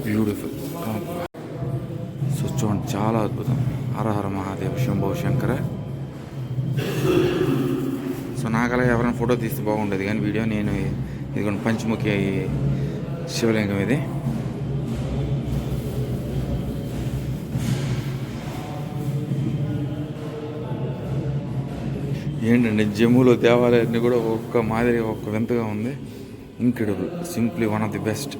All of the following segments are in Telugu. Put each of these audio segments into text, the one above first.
బ్యూటిఫుల్. సో చూడండి, చాలా అద్భుతం. హర హర మహాదేవ్ శంభో శంకర. సో నాకు అలా ఎవరైనా ఫోటో తీస్తే బాగుండేది కానీ వీడియో. నేను ఇదిగోండి పంచముఖి శివలింగం ఇది. ఏంటంటే జమ్మూలో దేవాలయాన్ని కూడా ఒక్క మాదిరి ఒక్క వింతగా ఉంది. Incredible, simply one of the best.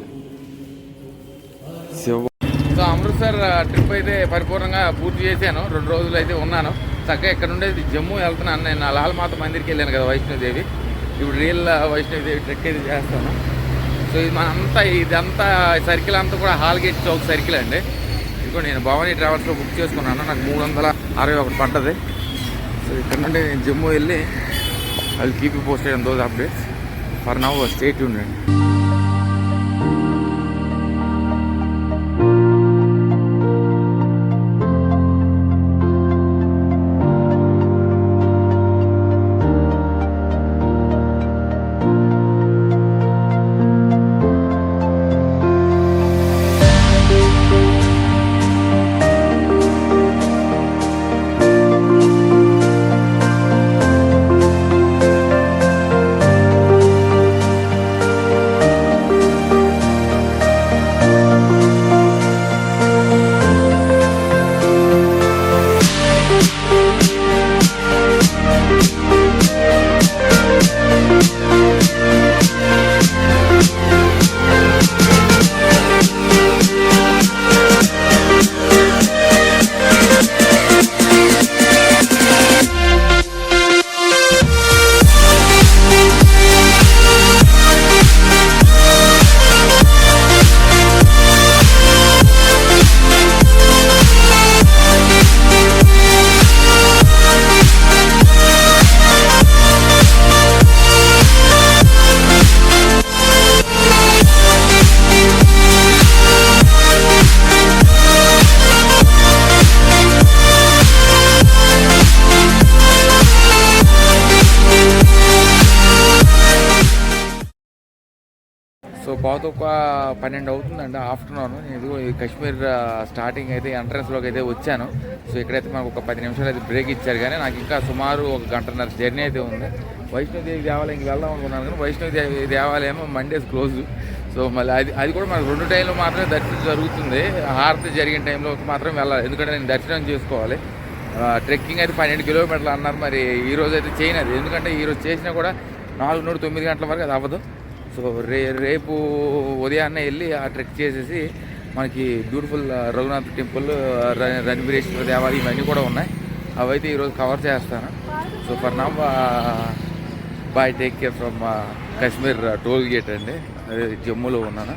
So Amritsar trip అయితే పరిపూర్ణంగా పూర్తి చేశాను. 2 రోజులు అయితే ఉన్నాను. చక్కగా ఇక్కడ నుండి జమ్మూ వెళ్తున్నాను. నేను లాల్ మాత మందిర్కి వెళ్ళాను కదా, వైష్ణోదేవి. ఇప్పుడు రియల్ వైష్ణోదేవి ట్రెక్ అయితే చేస్తాను. సో ఇది ఇదంతా సర్కిల్ అంతా కూడా హాల్గేట్ చౌక్ సర్కిల్ అండి. ఇదిగో నేను భవానీ ట్రావెల్స్లో బుక్ చేసుకున్నాను. నాకు 361 పడ్డది. సో ఇక్కడ నుండి నేను జమ్మూ వెళ్ళి అది keep posted on those updates. For now stay tuned అండి. సో పావుతొక్క 12 అవుతుందండి ఆఫ్టర్నూన్. ఇదిగో ఈ కాశ్మీర్ స్టార్టింగ్ అయితే ఎంట్రన్స్లోకి అయితే వచ్చాను. సో ఇక్కడైతే మనకు ఒక 10 నిమిషాలు అయితే బ్రేక్ ఇచ్చారు. కానీ నాకు ఇంకా సుమారు 1 గంటన్నర జర్నీ అయితే ఉంది. వైష్ణోదేవి దేవాలయంకి వెళ్దాం అనుకున్నాను కానీ వైష్ణోదేవి దేవాలయం మండేస్ క్లోజ్. సో మళ్ళీ అది కూడా మనకు 2 టైంలో మాత్రమే దర్శనం జరుగుతుంది. హారతి జరిగిన టైంలో మాత్రం వెళ్ళాలి, ఎందుకంటే నేను దర్శనం చేసుకోవాలి. ట్రెక్కింగ్ అయితే 12 కిలోమీటర్లు అన్నారు. మరి ఈరోజు అయితే చేయనది, ఎందుకంటే ఈరోజు చేసినా కూడా 4 నుండి 9 గంటల వరకు అది అవ్వదు. సో రేపు ఉదయాన్నే వెళ్ళి ఆ ట్రెక్ చేసేసి మనకి బ్యూటిఫుల్ రఘునాథ్ టెంపుల్, రణబీరేశ్వర దేవాలయం ఇవన్నీ కూడా ఉన్నాయి. అవైతే ఈరోజు కవర్ చేస్తాను. So for now bye, take care from Kashmir toll gate అండి. అదే జమ్మూలో ఉన్నాను.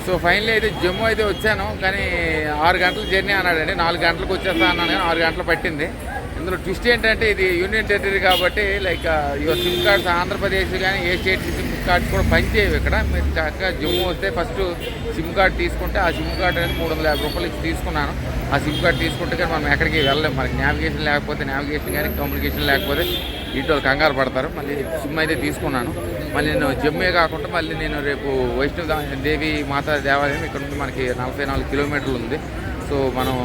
సో ఫైనల్లీ అయితే జమ్మూ అయితే వచ్చాను. కానీ 6 గంటల జర్నీ అన్నాడండి. 4 గంటలకు వచ్చేస్తా అన్నాను కానీ 6 గంటలు పట్టింది. ఇందులో ట్విస్ట్ ఏంటంటే ఇది యూనియన్ టెరిటరీ కాబట్టి like your SIM cards Andhra Pradesh కానీ ఏ స్టేట్ సిమ్ కార్డ్స్ కూడా పనిచేయవు ఇక్కడ. మీరు చక్కగా జమ్మూ వస్తే ఫస్ట్ సిమ్ కార్డ్ తీసుకుంటే ఆ సిమ్ కార్డ్ అనేది 350 రూపాయలు ఇచ్చి తీసుకున్నాను. ఆ సిమ్ కార్డ్ తీసుకుంటే కానీ మనం ఎక్కడికి వెళ్ళలేము. మనకి నావిగేషన్ లేకపోతే నావిగేషన్ కానీ కమ్యూనికేషన్ లేకపోతే ఇంటి వాళ్ళు కంగారు పడతారు. మళ్ళీ సిమ్ అయితే తీసుకున్నాను. మళ్ళీ నేను జమ్మే కాకుండా మళ్ళీ నేను రేపు వైష్ణోదేవి మాతా దేవాలయం ఇక్కడ నుండి మనకి 44 కిలోమీటర్లు ఉంది. సో మనం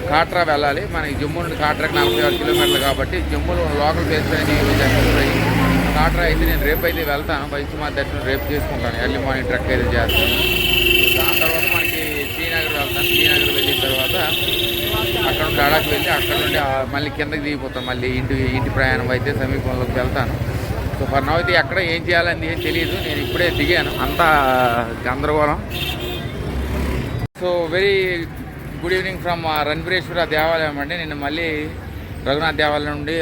కాట్రా వెళ్ళాలి. మనకి జమ్మూ నుండి కాట్రాకి 46 కిలోమీటర్లు కాబట్టి జమ్మూలో లోకల్ ప్లేస్ అనేది ఈరోజు ఎక్స్ప్లోర్ అయ్యి కాట్రా అయితే నేను రేపు అయితే వెళ్తాను. వైష్ణోమాత దర్శనం రేపు చేసుకుంటాను. ఎర్లీ మార్నింగ్ ట్రెక్ అయితే చేస్తాను. దాని తర్వాత మనకి శ్రీనగర్ వెళ్తాను. శ్రీనగర్ వెళ్ళిన తర్వాత అక్కడ నుండి లడాక్ వెళ్ళి అక్కడ నుండి మళ్ళీ కిందకి దిగిపోతాను. మళ్ళీ ఇంటి ప్రయాణం అయితే సమీపంలోకి వెళ్తాను. సో ఫర్ నౌ అయితే ఎక్కడ ఏం చేయాలని ఏం తెలియదు. నేను ఇప్పుడే దిగాను, అంతా గందరగోళం. So very good evening from Ranbireshwar దేవాలయం అండి. నేను మళ్ళీ రఘునాథ్ దేవాలయం నుండి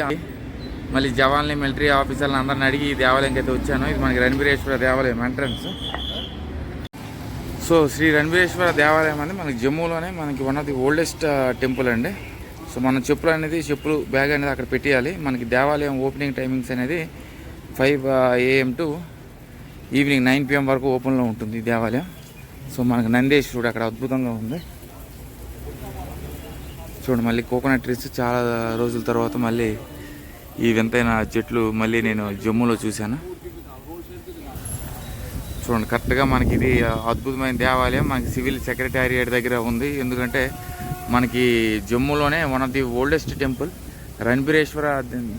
మళ్ళీ జవాన్ని మిలిటరీ ఆఫీసర్లను అందరిని అడిగి ఈ దేవాలయంకి అయితే వచ్చాను. ఇది మనకి రణబీరేశ్వర దేవాలయం ఎంట్రన్స్. సో శ్రీ రణబీరేశ్వర దేవాలయం అనేది మనకి జమ్మూలోనే మనకి one of the oldest temple అండి. సో మన చెప్పులు బ్యాగ్ అనేది అక్కడ పెట్టేయాలి. మనకి దేవాలయం ఓపెనింగ్ టైమింగ్స్ అనేది 5 AM టు ఈవినింగ్ 9 PM వరకు ఓపెన్లో ఉంటుంది ఈ దేవాలయం. సో మనకి నందేశ్వరుడు అక్కడ అద్భుతంగా ఉంది చూడండి. మళ్ళీ కోకోనట్ ట్రీస్ చాలా రోజుల తర్వాత మళ్ళీ ఈ వింతైన చెట్లు మళ్ళీ నేను జమ్మూలో చూశాను. చూడండి కరెక్ట్గా మనకి ఇది అద్భుతమైన దేవాలయం మనకి సివిల్ సెక్రటేరియట్ దగ్గర ఉంది. ఎందుకంటే మనకి జమ్మూలోనే one of the oldest temple Ranbireshwar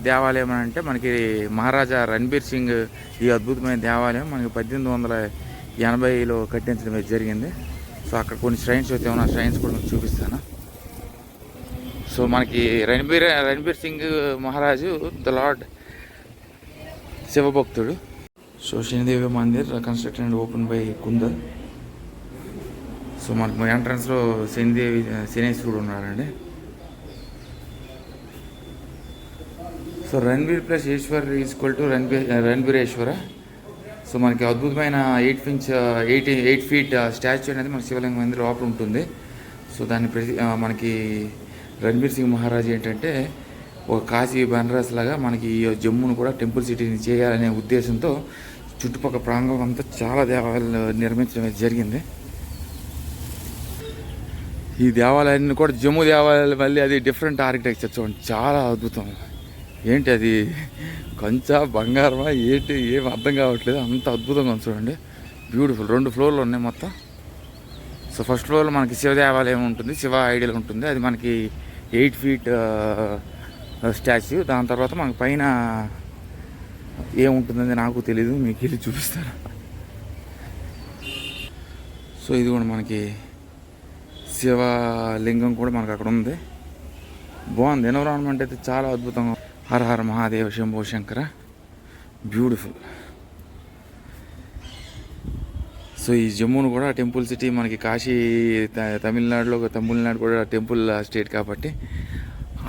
దేవాలయం అంటే మనకి మహారాజా రణబీర్ సింగ్ ఈ అద్భుతమైన దేవాలయం మనకి 1880లో కట్టించడం జరిగింది. సో అక్కడ కొన్ని శ్రైన్స్ అయితే ఉన్న శ్రైన్స్ కూడా మీకు చూపిస్తాను. సో మనకి రణబీర్ సింగ్ మహారాజు ద లార్డ్ శివభక్తుడు. So Shanidevi Mandir constructed and open by Kundal. So మనకు ఎంట్రన్స్లో శనేశ్వరుడు ఉన్నాడండి. So Ranbir plus Ishwar equal to Ranbireshwar. So మనకి అద్భుతమైన 8 feet స్టాచ్యూ అనేది మన శివలింగం మందిర్ లోపల ఉంటుంది. సో దాన్ని మనకి రణబీర్ సింగ్ మహారాజ్ ఏంటంటే ఒక కాశీ బనారస్ లాగా మనకి ఈ జమ్మూను కూడా టెంపుల్ సిటీని చేయాలనే ఉద్దేశంతో చుట్టుపక్కల ప్రాంగణం అంతా చాలా దేవాలయాలు నిర్మించడం జరిగింది. ఈ దేవాలయాన్ని కూడా జమ్మూ దేవాలయాలు మళ్ళీ అది డిఫరెంట్ ఆర్కిటెక్చర్ చూడండి, చాలా అద్భుతం. ఏంటి అది కంచా బంగారమా ఏంటి ఏం అర్థం కావట్లేదు, అంత అద్భుతంగా ఉంది చూడండి. బ్యూటిఫుల్. 2 ఫ్లోర్లు ఉన్నాయి మొత్తం. సో ఫస్ట్ ఫ్లోర్లో మనకి శివ దేవాలయం ఉంటుంది, శివ ఐడియల్ ఉంటుంది. అది మనకి 8 feet స్టాచ్యూ. దాని తర్వాత మనకి పైన ఏముంటుందని నాకు తెలీదు, మీకు వెళ్ళి చూపిస్తాను. సో ఇది కూడా మనకి శివలింగం కూడా మనకు అక్కడ ఉంది. బాగుంది. ఎన్విరాన్మెంట్ అయితే చాలా అద్భుతంగా. హర హర మహాదేవ శంభో శంకర. బ్యూటిఫుల్. సో ఈ జమ్మూను కూడా టెంపుల్ సిటీ మనకి కాశీ తమిళనాడు కూడా టెంపుల్ స్టేట్ కాబట్టి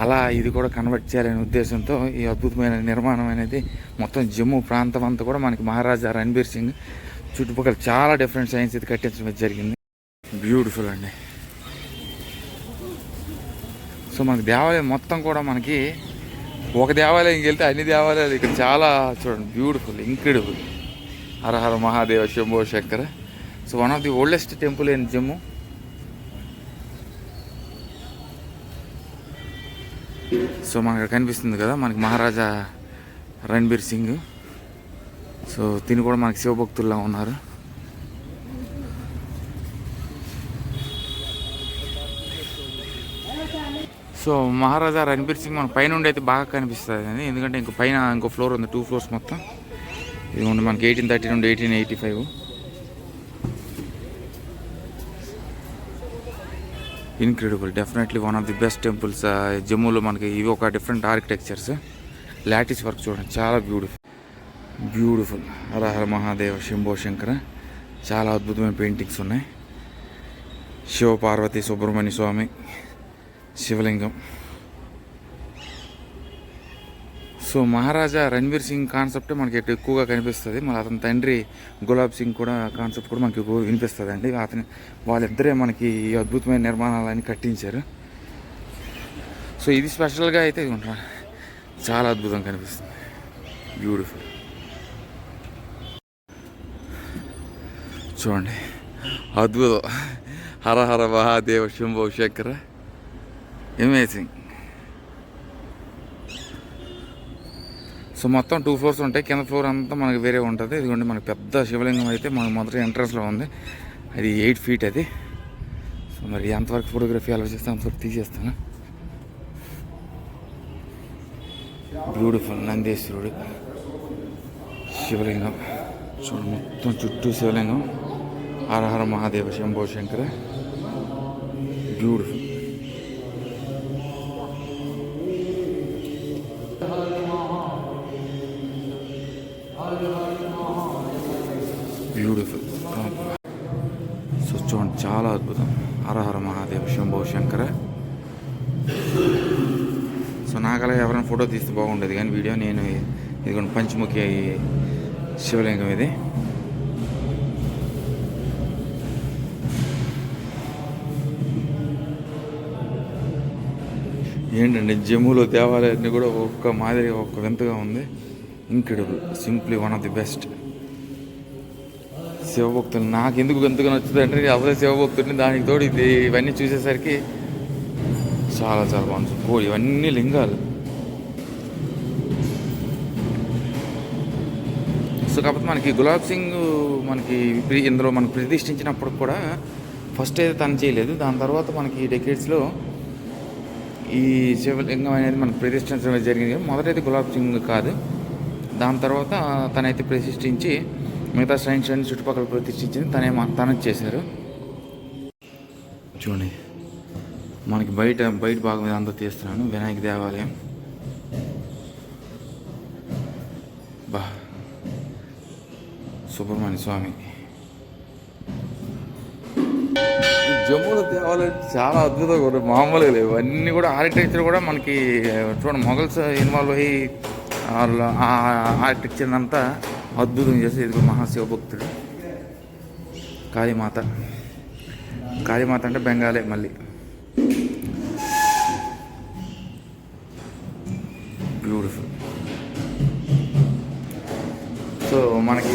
అలా ఇది కూడా కన్వర్ట్ చేయాలనే ఉద్దేశంతో ఈ అద్భుతమైన నిర్మాణం అనేది మొత్తం జమ్మూ ప్రాంతం అంతా కూడా మనకి మహారాజా రణబీర్ సింగ్ చుట్టుపక్కల చాలా డిఫరెంట్ సైన్స్ ఇది కట్టించడం జరిగింది. బ్యూటిఫుల్ అండి. సో మనకి దేవాలయం మొత్తం కూడా మనకి ఒక దేవాలయంకి వెళ్తే అన్ని దేవాలయాలు ఇక్కడ చాలా చూడండి. Beautiful, incredible. Har Hara Mahadeva Shambho Shankara. So one of the oldest temple in Jammu. So మనకు కనిపిస్తుంది కదా మనకి మహారాజా రణబీర్ సింగ్. సో తిని కూడా మనకి శివభక్తుల్లా ఉన్నారు. సో మహారాజా రణబీర్ సింగ్ మన పైన ఉండి అయితే బాగా కనిపిస్తుంది అండి. ఎందుకంటే ఇంకో ఫ్లోర్ ఉంది, 2 floors మొత్తం. ఇది ఉంది మనకి 1830 నుండి 1885. Incredible. Definitely one of the best temples జమ్మూలో. మనకి ఇవి ఒక డిఫరెంట్ ఆర్కిటెక్చర్స్. లాటిస్ వర్క్ చూడండి, చాలా బ్యూటిఫుల్. హర హర మహాదేవ శంభో శంకర. చాలా అద్భుతమైన పెయింటింగ్స్ ఉన్నాయి. శివ పార్వతి సుబ్రహ్మణ్య స్వామి శివలింగం. సో మహారాజా రణబీర్ సింగ్ కాన్సెప్ట్ మనకి ఎక్కువగా కనిపిస్తుంది. మళ్ళీ అతని తండ్రి గులాబ్ సింగ్ కూడా కాన్సెప్ట్ కూడా మనకి ఎక్కువ వినిపిస్తుంది అండి. వాళ్ళిద్దరే మనకి ఈ అద్భుతమైన నిర్మాణాలన్నీ కట్టించారు. సో ఇది స్పెషల్గా అయితే చాలా అద్భుతంగా కనిపిస్తుంది. బ్యూటిఫుల్. చూడండి అద్భుతం. హర హర మహాదేవ శంభో శంకర. అమేజింగ్. సో మొత్తం 2 floors ఉంటాయి. కింద ఫ్లోర్ అంతా మనకి వేరే ఉంటుంది. ఇదిగోండి మనకి పెద్ద శివలింగం అయితే మనకి మొదటి ఎంట్రన్స్లో ఉంది. అది 8 feet అది. సో మరి ఎంతవరకు ఫోటోగ్రఫీ అలా చేస్తే అంతవరకు తీసేస్తాను. బ్యూటిఫుల్. నందేశ్వరుడు శివలింగం చూడండి, మొత్తం చుట్టూ శివలింగం. హర హర Mahadeva Shambho Shankara. Beautiful. Beautiful. So చూడండి, చాలా అద్భుతం. హర హర మహాదేవ్ శంభో శంకర. సో నాకలా ఎవరైనా ఫోటో తీస్తే బాగుండేది కానీ వీడియో. నేను ఇదిగోండి పంచముఖి శివలింగం ఇది. ఏంటండి జమ్మూలో దేవాలయాన్ని కూడా ఒక్క మాదిరి ఒక్క వింతగా ఉంది. Incredible, simply one of the best. శివభక్తులు నాకు ఎందుకు ఎంతగా నచ్చుతుంది అంటే అసలే శివభక్తుడిని, దానికి తోడు ఇది ఇవన్నీ చూసేసరికి చాలా చాలా బాగుంది. ఇవన్నీ లింగాలు. సో కాకపోతే మనకి గులాబ్ సింగ్ మనకి ఇందులో మనకు ప్రతిష్ఠించినప్పుడు కూడా ఫస్ట్ అయితే తను చేయలేదు. దాని తర్వాత మనకి డెకేడ్స్లో ఈ శివలింగం అనేది మనకు ప్రతిష్ఠించడం జరిగింది. మొదటైతే గులాబ్ సింగ్ కాదు, దాని తర్వాత తనైతే ప్రతిష్ఠించి మిగతా సైన్స్ అండ్ చుట్టుపక్కల ప్రతిష్ఠించింది తనది చేశారు. చూడండి, మనకి బయట భాగం మీద అంతా తీస్తున్నాను. వినాయక దేవాలయం బా, సుబ్రహ్మణ్య స్వామి. జమ్మూలో దేవాలయం చాలా అద్భుతంగా ఉన్నాయి, మామూలుగా లేవు. అన్నీ కూడా ఆర్కిటెక్చర్ కూడా మనకి చూడండి మొఘల్స్ ఇన్వాల్వ్ అయ్యి ఆ ఆర్కిటెక్చర్ అంతా అద్భుతం చేసి. ఇది మహాశివభక్తుడు. కాళీమాత అంటే బెంగాలే మళ్ళీ. బ్యూటిఫుల్. సో మనకి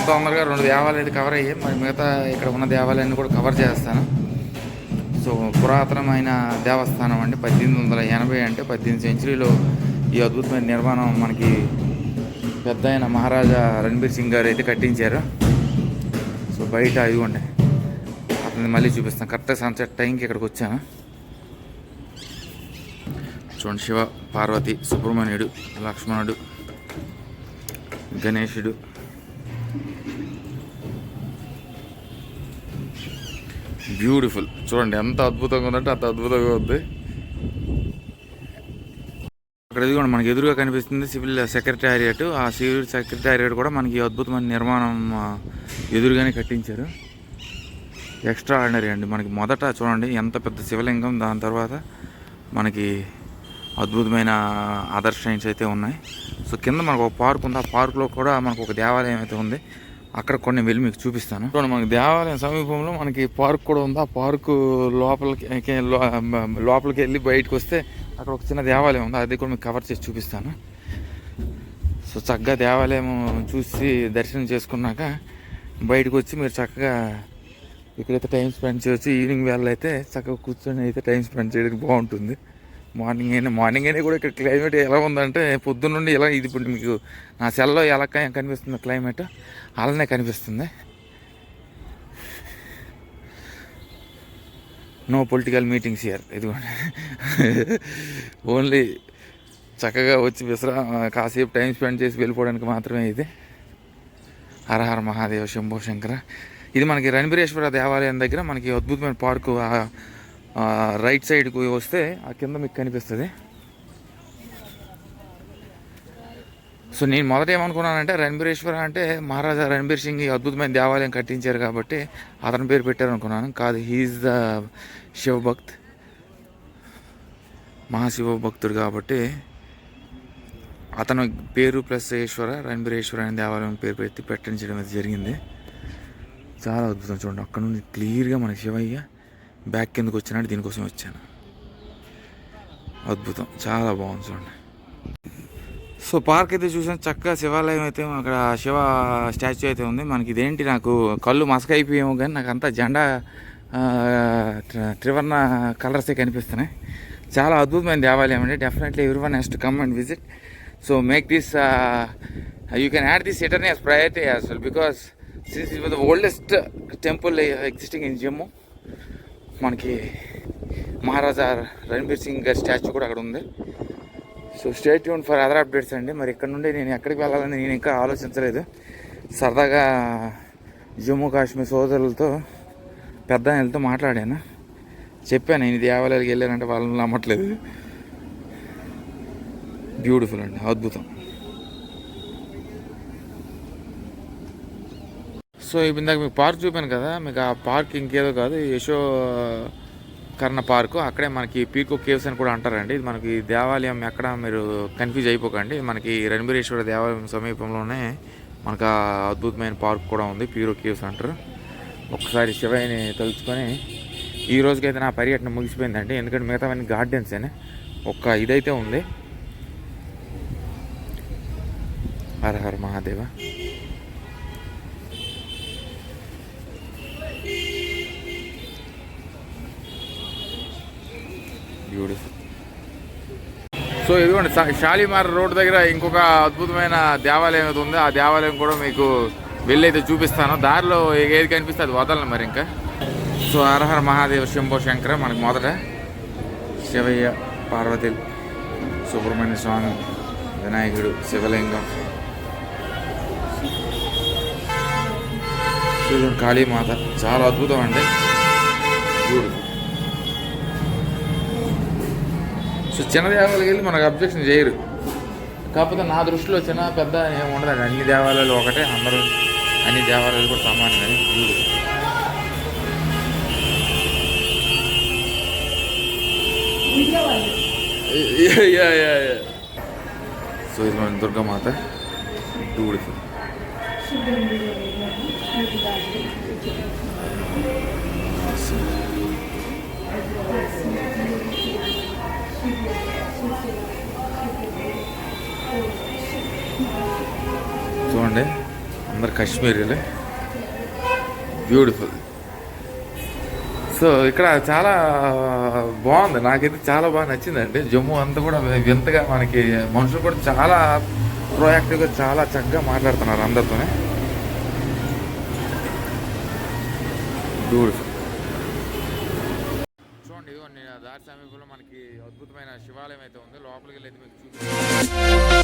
తొందరగా 2 దేవాలయాలు కవర్ అయ్యాయి. మరి మిగతా ఇక్కడ ఉన్న దేవాలయాన్ని కూడా కవర్ చేస్తాను. సో పురాతనమైన దేవస్థానం అండి. 1880 అంటే 18వ సెంచరీలో ఈ అద్భుతమైన నిర్మాణం మనకి పెద్ద అయిన మహారాజా రణబీర్ సింగ్ గారు అయితే కట్టించారు. సో బయట ఇవ్వండి, అతన్ని మళ్ళీ చూపిస్తాను. కరెక్ట్గా సన్సెట్ టైంకి ఇక్కడికి వచ్చాను. చూడండి, శివ పార్వతి, సుబ్రహ్మణ్యుడు, లక్ష్మణుడు, గణేశుడు. బ్యూటిఫుల్. చూడండి ఎంత అద్భుతంగా ఉందంటే అంత అద్భుతంగా ఉంది. అక్కడ ఇదిగోండి మనకి ఎదురుగా కనిపిస్తుంది సివిల్ సెక్రటేరియట్. ఆ సివిల్ సెక్రటేరియట్ కూడా మనకి అద్భుతమైన నిర్మాణం ఎదురుగానే కట్టించారు. ఎక్స్ట్రా ఆర్డినరీ అండి. మనకి మొదట చూడండి ఎంత పెద్ద శివలింగం, దాని తర్వాత మనకి అద్భుతమైన అదర్ షైన్స్ అయితే ఉన్నాయి. సో కింద మనకు ఒక పార్క్ ఉంది. ఆ పార్క్లో కూడా మనకు ఒక దేవాలయం అయితే ఉంది. అక్కడ కొన్ని వెళ్ళి మీకు చూపిస్తాను. చూడండి, మనకి దేవాలయం సమీపంలో మనకి పార్క్ కూడా ఉంది. ఆ పార్కు లోపలికి వెళ్ళి బయటకు వస్తే అక్కడ ఒక చిన్న దేవాలయం ఉంది. అది కూడా మీకు కవర్ చేసి చూపిస్తాను. సో చక్కగా దేవాలయం చూసి దర్శనం చేసుకున్నాక బయటకు వచ్చి మీరు చక్కగా ఇక్కడైతే టైం స్పెండ్ చేయవచ్చు. ఈవినింగ్ వేళ అయితే చక్కగా కూర్చొని అయితే టైం స్పెండ్ చేయడానికి బాగుంటుంది. మార్నింగ్ అయినా కూడా ఇక్కడ క్లైమేట్ ఎలా ఉందంటే పొద్దున్న నుండి ఇలా ఇది ఇప్పుడు మీకు నా సెల్లో ఎలా కనిపిస్తుంది క్లైమేట్ అలానే కనిపిస్తుంది. No political meetings here. ఇదిగోండి ఓన్లీ చక్కగా వచ్చి కాసేపు టైం స్పెండ్ చేసి వెళ్ళిపోవడానికి మాత్రమే ఇది. హర హర మహాదేవ శంభో శంకర. ఇది మనకి రణబీరేశ్వర దేవాలయం దగ్గర మనకి అద్భుతమైన పార్కు. రైట్ సైడ్కి వస్తే ఆ కింద మీకు కనిపిస్తుంది. సో నేను మొదట ఏమనుకున్నానంటే రణబీరేశ్వర అంటే మహారాజా రణబీర్ సింగ్ ఈ అద్భుతమైన దేవాలయం కట్టించారు కాబట్టి అతని పేరు పెట్టారు అనుకున్నాను. కాదు, హీఈస్ ద శివభక్త్, మహాశివభక్తుడు కాబట్టి అతను పేరు ప్లస్ ఈశ్వర రణబీరేశ్వర అనే దేవాలయం పేరు పెట్టించడం అది జరిగింది. చాలా అద్భుతం. చూడండి, అక్కడ నుండి క్లియర్గా మనకి శివయ్య బ్యాక్ కిందకు వచ్చినట్టు దీనికోసం వచ్చాను. అద్భుతం, చాలా బాగుంది. చూడండి, సో పార్క్ అయితే చూసాను. చక్కగా శివాలయం అయితే అక్కడ శివ స్టాచ్యూ అయితే ఉంది. మనకి ఇదేంటి నాకు కళ్ళు మసక అయిపోయేమో కానీ నాకు అంతా జెండా త్రివర్ణ కలర్సే కనిపిస్తున్నాయి. చాలా అద్భుతమైన దేవాలయం అండి. Definitely everyone has to come and visit. So make this you can add this ఎటర్నీ as priority as well because since it was the oldest temple existing in Jammu. మనకి మహారాజా రణబీర్ సింగ్ గారి స్టాచ్యూ కూడా అక్కడ ఉంది. So stay tune for other updates అండి. మరి ఇక్కడ నుండి నేను ఎక్కడికి వెళ్ళాలని నేను ఇంకా ఆలోచించలేదు. సరదాగా జమ్మూ కాశ్మీర్ సోదరులతో పెద్దవాళ్ళతో మాట్లాడాను. చెప్పాను నేను దేవాలయాలకు వెళ్ళానంటే వాళ్ళని నమ్మట్లేదు. బ్యూటిఫుల్ అండి, అద్భుతం. సో సో ఇందాక మీకు పార్క్ చూపాను కదా, మీకు ఆ పార్క్ ఇంకేదో కాదు, యశో కర్ణ పార్కు. అక్కడే మనకి పీకో కేవ్స్ అని కూడా అంటారండి. ఇది మనకి దేవాలయం ఎక్కడ మీరు కన్ఫ్యూజ్ అయిపోకండి. మనకి రణబీరేశ్వర దేవాలయం సమీపంలోనే మనకు ఆ అద్భుతమైన పార్క్ కూడా ఉంది, పీకో కేవ్స్ అంటారు. ఒకసారి శివయ్యని తలుచుకొని ఈ రోజుకైతే నా పర్యటన ముగిసిపోయిందండి. ఎందుకంటే మిగతావన్నీ గార్డెన్స్ అని ఒక్క ఇదైతే ఉంది. హర హర మహాదేవ. బ్యూటిఫుల్. సో ఇదిగోండి షాలిమార్ రోడ్ దగ్గర ఇంకొక అద్భుతమైన దేవాలయం ఏది ఉంది. ఆ దేవాలయం కూడా మీకు వెళ్ళైతే చూపిస్తాను. దారిలో ఏది కనిపిస్తే అది వదలను మరి ఇంకా. సో హరహర మహాదేవ శంభో శంకర. మనకు మొదట శివయ్య, పార్వతి, సుబ్రహ్మణ్య స్వామి, వినాయకుడు, శివలింగం, కాళీమాత. చాలా అద్భుతం అండి. సో చిన్న దేవాలయాలకు వెళ్ళి మనకు అబ్జెక్షన్ చేయరు. కాకపోతే నా దృష్టిలో చిన్న పెద్ద ఏమి ఉండదండి. అన్ని దేవాలయాలు ఒకటే, అందరూ అన్ని దేవాలయాలు కూడా సమానం. కానీ సో ఇది మన దుర్గామాత. బ్యూటిఫుల్. చూడండి అందరు కాశ్మీరీలే. బ్యూటిఫుల్. సో ఇక్కడ చాలా బాగుంది, నాకైతే చాలా బాగా నచ్చిందండి. జమ్మూ అంతా కూడా వింతగా, మనకి మనుషులు కూడా చాలా ప్రోయాక్టివ్గా, చాలా చక్కగా మాట్లాడుతున్నారు అందరితోనే. బ్యూటిఫుల్. చూడండి ఇదిగోండి దారి సమీపంలో మనకి అద్భుతమైన శివాలయం అయితే ఉంది. లోపలికి వెళ్ళి అయితే మీకు చూపిస్తాను.